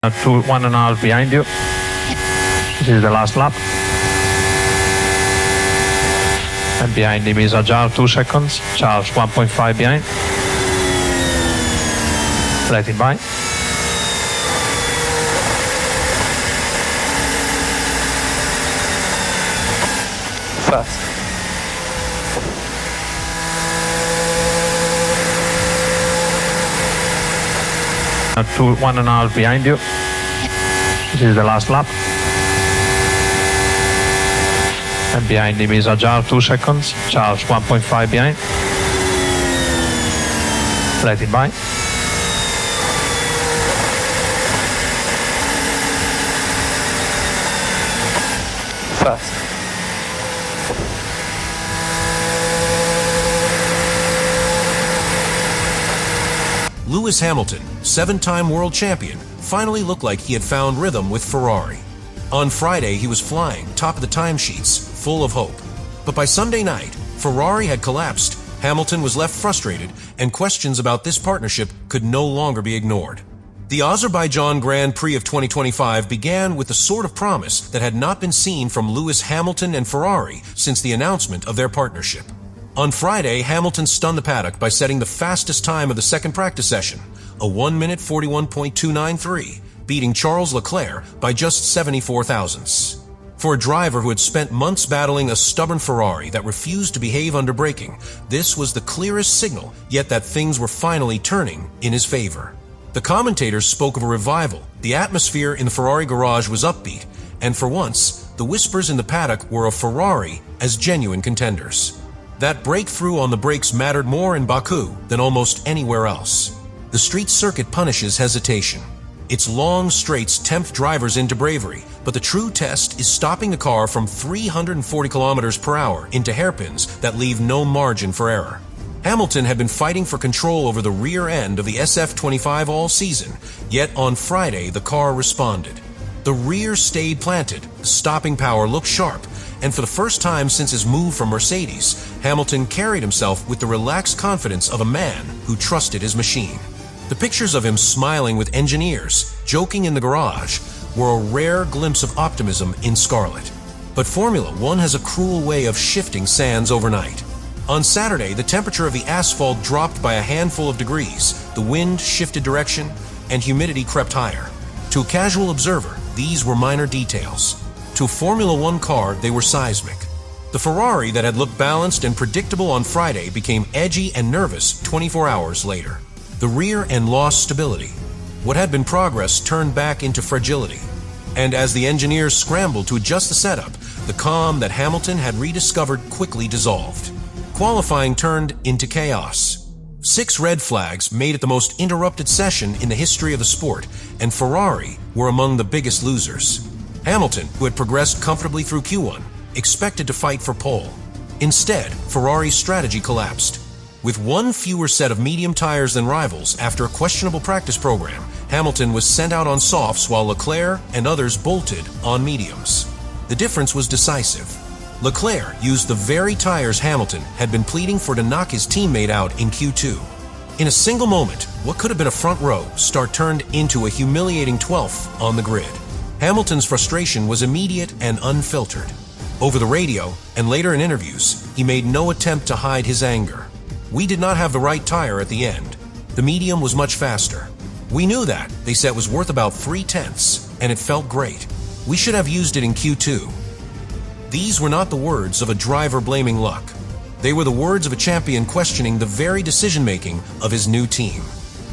1.5 behind you. This is the last lap. And behind him is Ajar, 2 seconds. Charles, 1.5 behind. Let him by. Fast. At 1.5 behind you. This is the last lap. And behind him is Ajar, 2 seconds. Charles, 1.5 behind. Let him by. Fast. Lewis Hamilton, 7-time world champion, finally looked like he had found rhythm with Ferrari. On Friday, he was flying top of the timesheets, full of hope. But by Sunday night, Ferrari had collapsed, Hamilton was left frustrated, and questions about this partnership could no longer be ignored. The Azerbaijan Grand Prix of 2025 began with the sort of promise that had not been seen from Lewis Hamilton and Ferrari since the announcement of their partnership. On Friday, Hamilton stunned the paddock by setting the fastest time of the second practice session, a 1 minute 41.293, beating Charles Leclerc by just 74 thousandths. For a driver who had spent months battling a stubborn Ferrari that refused to behave under braking, this was the clearest signal yet that things were finally turning in his favor. The commentators spoke of a revival, the atmosphere in the Ferrari garage was upbeat, and for once, the whispers in the paddock were of Ferrari as genuine contenders. That breakthrough on the brakes mattered more in Baku than almost anywhere else. The street circuit punishes hesitation. Its long straights tempt drivers into bravery, but the true test is stopping the car from 340 kilometers per hour into hairpins that leave no margin for error. Hamilton had been fighting for control over the rear end of the SF25 all season, yet on Friday the car responded. The rear stayed planted, the stopping power looked sharp, and for the first time since his move from Mercedes, Hamilton carried himself with the relaxed confidence of a man who trusted his machine. The pictures of him smiling with engineers, joking in the garage, were a rare glimpse of optimism in scarlet. But Formula One has a cruel way of shifting sands overnight. On Saturday, the temperature of the asphalt dropped by a handful of degrees, the wind shifted direction, and humidity crept higher. To a casual observer, these were minor details. To a Formula One car, they were seismic. The Ferrari that had looked balanced and predictable on Friday became edgy and nervous 24 hours later. The rear end lost stability. What had been progress turned back into fragility. And as the engineers scrambled to adjust the setup, the calm that Hamilton had rediscovered quickly dissolved. Qualifying turned into chaos. 6 red flags made it the most interrupted session in the history of the sport, and Ferrari were among the biggest losers. Hamilton, who had progressed comfortably through Q1, expected to fight for pole. Instead, Ferrari's strategy collapsed. With one fewer set of medium tires than rivals after a questionable practice program, Hamilton was sent out on softs while Leclerc and others bolted on mediums. The difference was decisive. Leclerc used the very tires Hamilton had been pleading for to knock his teammate out in Q2. In a single moment, what could have been a front row start turned into a humiliating 12th on the grid. Hamilton's frustration was immediate and unfiltered. Over the radio, and later in interviews, he made no attempt to hide his anger. "We did not have the right tire at the end. The medium was much faster. We knew that, they said, was worth about 3/10, and it felt great. We should have used it in Q2. These were not the words of a driver blaming luck. They were the words of a champion questioning the very decision-making of his new team.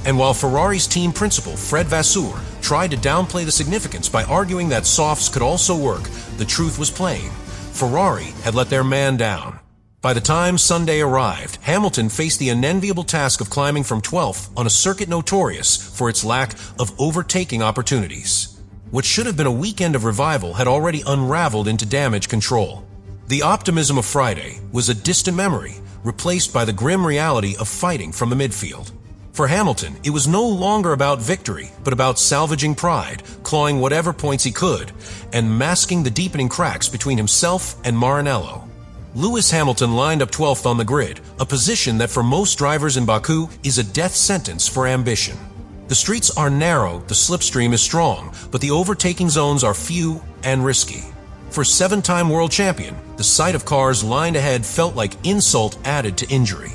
And while Ferrari's team principal, Fred Vasseur, tried to downplay the significance by arguing that softs could also work, the truth was plain. Ferrari had let their man down. By the time Sunday arrived, Hamilton faced the unenviable task of climbing from 12th on a circuit notorious for its lack of overtaking opportunities. What should have been a weekend of revival had already unraveled into damage control. The optimism of Friday was a distant memory, replaced by the grim reality of fighting from the midfield. For Hamilton, it was no longer about victory, but about salvaging pride, clawing whatever points he could, and masking the deepening cracks between himself and Maranello. Lewis Hamilton lined up 12th on the grid, a position that for most drivers in Baku is a death sentence for ambition. The streets are narrow, the slipstream is strong, but the overtaking zones are few and risky. For a 7-time world champion, the sight of cars lined ahead felt like insult added to injury.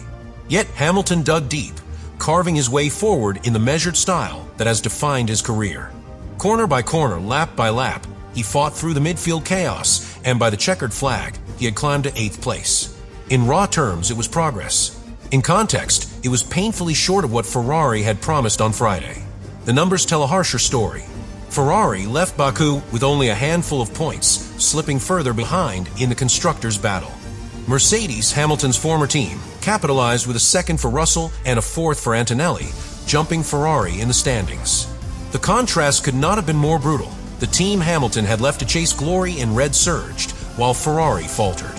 Yet Hamilton dug deep, carving his way forward in the measured style that has defined his career. Corner by corner, lap by lap, he fought through the midfield chaos, and by the checkered flag, he had climbed to 8th place. In raw terms, it was progress. In context, it was painfully short of what Ferrari had promised on Friday. The numbers tell a harsher story. Ferrari left Baku with only a handful of points, slipping further behind in the constructors' battle. Mercedes, Hamilton's former team, capitalized with a 2nd for Russell and a 4th for Antonelli, jumping Ferrari in the standings. The contrast could not have been more brutal. The team Hamilton had left to chase glory in red surged, while Ferrari faltered.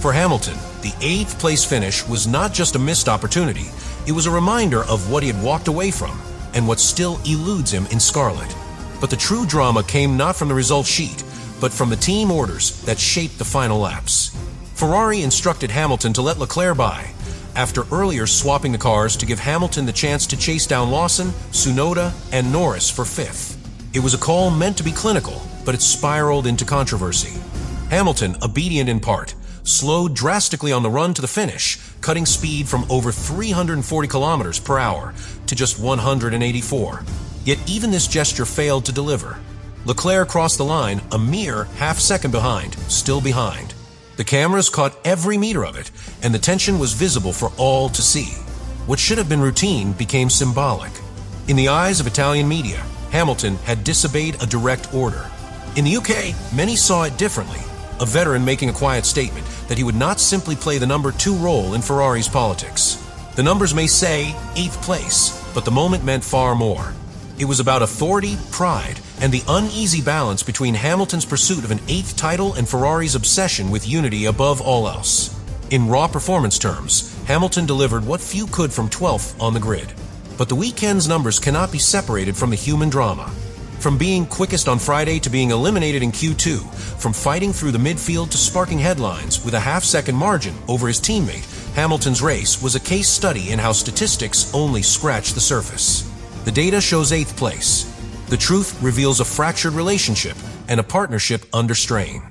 For Hamilton, the 8th place finish was not just a missed opportunity, it was a reminder of what he had walked away from and what still eludes him in scarlet. But the true drama came not from the result sheet, but from the team orders that shaped the final laps. Ferrari instructed Hamilton to let Leclerc by, after earlier swapping the cars to give Hamilton the chance to chase down Lawson, Tsunoda, and Norris for 5th. It was a call meant to be clinical, but it spiraled into controversy. Hamilton, obedient in part, slowed drastically on the run to the finish, cutting speed from over 340 kilometers per hour to just 184. Yet even this gesture failed to deliver. Leclerc crossed the line a mere half-second behind, still behind. The cameras caught every meter of it, and the tension was visible for all to see. What should have been routine became symbolic. In the eyes of Italian media, Hamilton had disobeyed a direct order. In the UK, many saw it differently, a veteran making a quiet statement that he would not simply play the number 2 role in Ferrari's politics. The numbers may say 8th place, but the moment meant far more. It was about authority, pride, and the uneasy balance between Hamilton's pursuit of an 8th title and Ferrari's obsession with unity above all else. In raw performance terms, Hamilton delivered what few could from 12th on the grid. But the weekend's numbers cannot be separated from the human drama. From being quickest on Friday to being eliminated in Q2, from fighting through the midfield to sparking headlines with a half-second margin over his teammate, Hamilton's race was a case study in how statistics only scratch the surface. The data shows 8th place. The truth reveals a fractured relationship and a partnership under strain.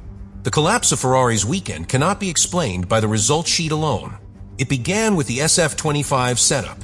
The collapse of Ferrari's weekend cannot be explained by the result sheet alone. It began with the SF25 setup.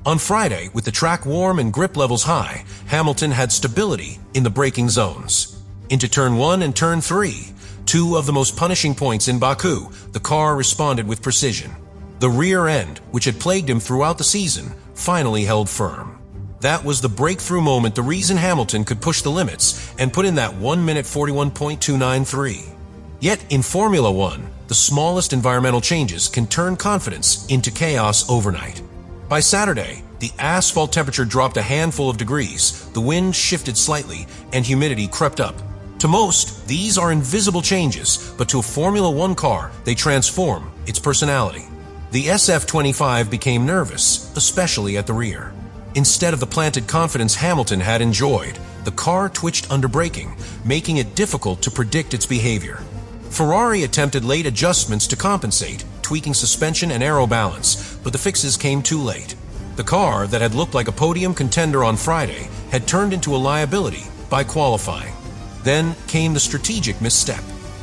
On Friday, with the track warm and grip levels high, Hamilton had stability in the braking zones. Into Turn 1 and Turn 3, 2 of the most punishing points in Baku, the car responded with precision. The rear end, which had plagued him throughout the season, finally held firm. That was the breakthrough moment, the reason Hamilton could push the limits and put in that 1 minute 41.293. Yet in Formula One, the smallest environmental changes can turn confidence into chaos overnight. By Saturday, the asphalt temperature dropped a handful of degrees, the wind shifted slightly, and humidity crept up. To most, these are invisible changes, but to a Formula One car, they transform its personality. The SF25 became nervous, especially at the rear. Instead of the planted confidence Hamilton had enjoyed, the car twitched under braking, making it difficult to predict its behavior. Ferrari attempted late adjustments to compensate, tweaking suspension and aero balance, but the fixes came too late. The car that had looked like a podium contender on Friday had turned into a liability by qualifying. Then came the strategic misstep.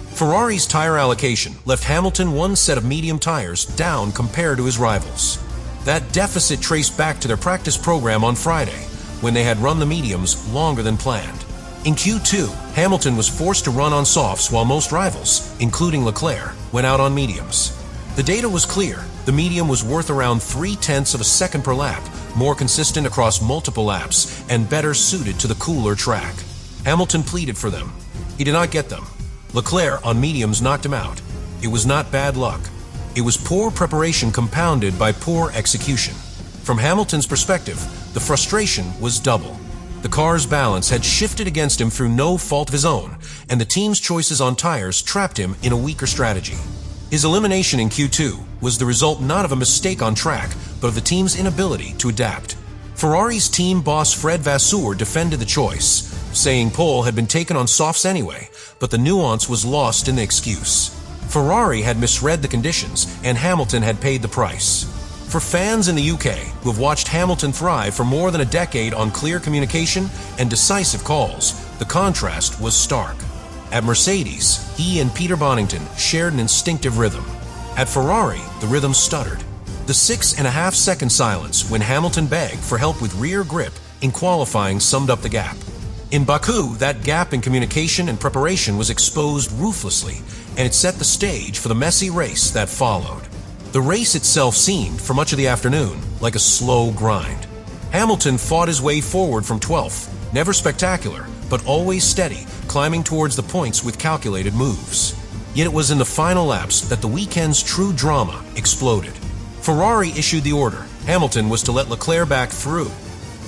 Ferrari's tire allocation left Hamilton one set of medium tires down compared to his rivals. That deficit traced back to their practice program on Friday, when they had run the mediums longer than planned. In Q2, Hamilton was forced to run on softs while most rivals, including Leclerc, went out on mediums. The data was clear. The medium was worth around 0.3 of a second per lap, more consistent across multiple laps, and better suited to the cooler track. Hamilton pleaded for them. He did not get them. Leclerc on mediums knocked him out. It was not bad luck. It was poor preparation compounded by poor execution. From Hamilton's perspective, the frustration was double. The car's balance had shifted against him through no fault of his own, and the team's choices on tires trapped him in a weaker strategy. His elimination in Q2 was the result not of a mistake on track, but of the team's inability to adapt. Ferrari's team boss Fred Vasseur defended the choice, saying pole had been taken on softs anyway, but the nuance was lost in the excuse. Ferrari had misread the conditions, and Hamilton had paid the price. For fans in the UK who have watched Hamilton thrive for more than a decade on clear communication and decisive calls, the contrast was stark. At Mercedes, he and Peter Bonington shared an instinctive rhythm. At Ferrari, the rhythm stuttered. The 6.5-second silence when Hamilton begged for help with rear grip in qualifying summed up the gap. In Baku, that gap in communication and preparation was exposed ruthlessly, and it set the stage for the messy race that followed. The race itself seemed, for much of the afternoon, like a slow grind. Hamilton fought his way forward from 12th, never spectacular, but always steady, climbing towards the points with calculated moves. Yet it was in the final laps that the weekend's true drama exploded. Ferrari issued the order. Hamilton was to let Leclerc back through.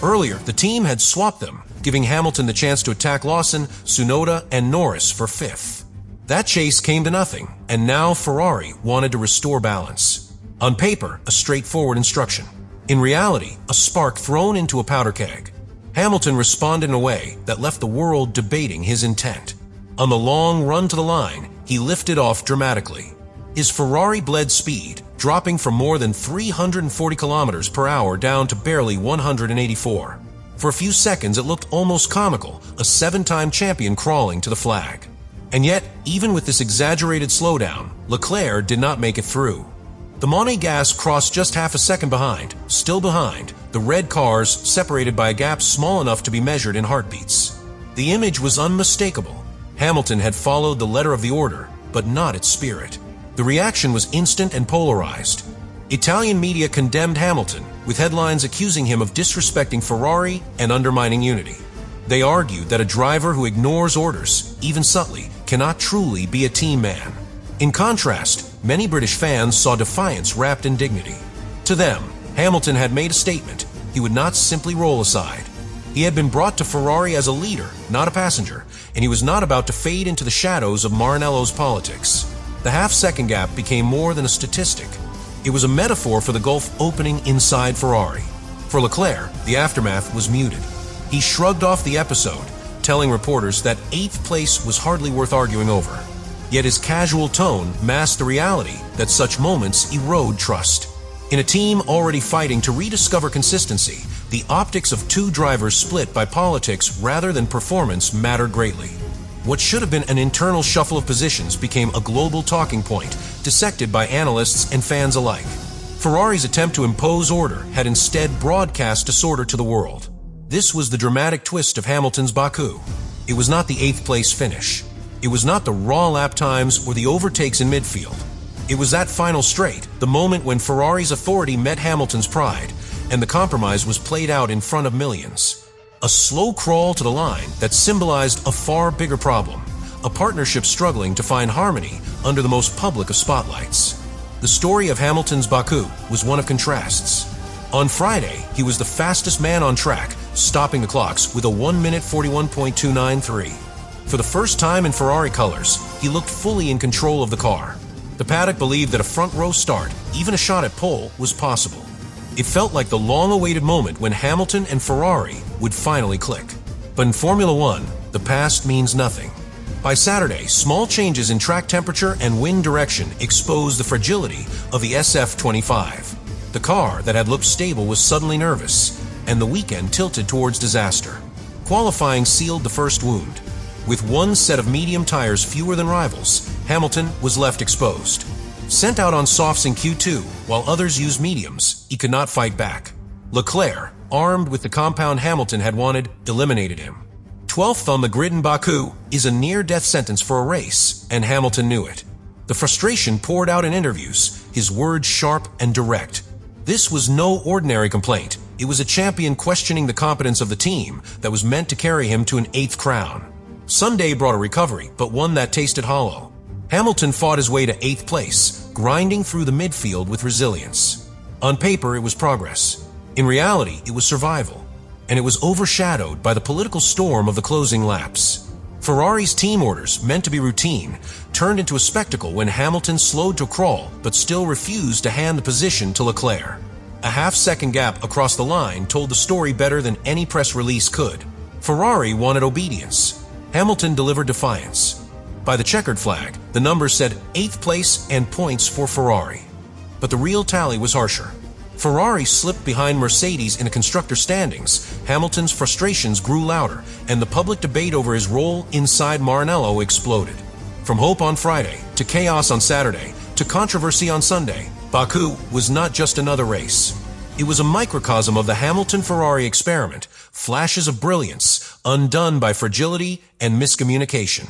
Earlier, the team had swapped them, giving Hamilton the chance to attack Lawson, Tsunoda, and Norris for 5th. That chase came to nothing, and now Ferrari wanted to restore balance. On paper, a straightforward instruction. In reality, a spark thrown into a powder keg. Hamilton responded in a way that left the world debating his intent. On the long run to the line, he lifted off dramatically. His Ferrari bled speed, dropping from more than 340 kilometers per hour down to barely 184. For a few seconds, it looked almost comical, a 7-time champion crawling to the flag. And yet, even with this exaggerated slowdown, Leclerc did not make it through. The Monégasque crossed just half a second behind, still behind, the red cars separated by a gap small enough to be measured in heartbeats. The image was unmistakable. Hamilton had followed the letter of the order, but not its spirit. The reaction was instant and polarized. Italian media condemned Hamilton, with headlines accusing him of disrespecting Ferrari and undermining unity. They argued that a driver who ignores orders, even subtly, cannot truly be a team man. In contrast, many British fans saw defiance wrapped in dignity. To them, Hamilton had made a statement. He would not simply roll aside. He had been brought to Ferrari as a leader, not a passenger, and he was not about to fade into the shadows of Maranello's politics. The half-second gap became more than a statistic. It was a metaphor for the gulf opening inside Ferrari. For Leclerc, the aftermath was muted. He shrugged off the episode, telling reporters that 8th place was hardly worth arguing over. Yet his casual tone masked the reality that such moments erode trust. In a team already fighting to rediscover consistency, the optics of two drivers split by politics rather than performance mattered greatly. What should have been an internal shuffle of positions became a global talking point, dissected by analysts and fans alike. Ferrari's attempt to impose order had instead broadcast disorder to the world. This was the dramatic twist of Hamilton's Baku. It was not the 8th place finish. It was not the raw lap times or the overtakes in midfield. It was that final straight, the moment when Ferrari's authority met Hamilton's pride, and the compromise was played out in front of millions. A slow crawl to the line that symbolized a far bigger problem, a partnership struggling to find harmony under the most public of spotlights. The story of Hamilton's Baku was one of contrasts. On Friday, he was the fastest man on track, stopping the clocks with a 1 minute 41.293. For the first time in Ferrari colors, he looked fully in control of the car. The paddock believed that a front row start, even a shot at pole, was possible. It felt like the long-awaited moment when Hamilton and Ferrari would finally click. But in Formula One, the past means nothing. By Saturday, small changes in track temperature and wind direction exposed the fragility of the SF-25. The car that had looked stable was suddenly nervous, and the weekend tilted towards disaster. Qualifying sealed the first wound. With one set of medium tires fewer than rivals, Hamilton was left exposed. Sent out on softs in Q2, while others used mediums, he could not fight back. Leclerc, armed with the compound Hamilton had wanted, eliminated him. 12th on the grid in Baku is a near-death sentence for a race, and Hamilton knew it. The frustration poured out in interviews, his words sharp and direct. This was no ordinary complaint. It was a champion questioning the competence of the team that was meant to carry him to an 8th crown. Sunday brought a recovery, but one that tasted hollow. Hamilton fought his way to 8th place, grinding through the midfield with resilience. On paper, it was progress. In reality, it was survival. And it was overshadowed by the political storm of the closing laps. Ferrari's team orders, meant to be routine, turned into a spectacle when Hamilton slowed to crawl but still refused to hand the position to Leclerc. A half-second gap across the line told the story better than any press release could. Ferrari wanted obedience. Hamilton delivered defiance. By the checkered flag, the numbers said 8th place and points for Ferrari. But the real tally was harsher. Ferrari slipped behind Mercedes in the constructor standings. Hamilton's frustrations grew louder, and the public debate over his role inside Maranello exploded. From hope on Friday, to chaos on Saturday, to controversy on Sunday, Baku was not just another race. It was a microcosm of the Hamilton-Ferrari experiment, flashes of brilliance, undone by fragility and miscommunication.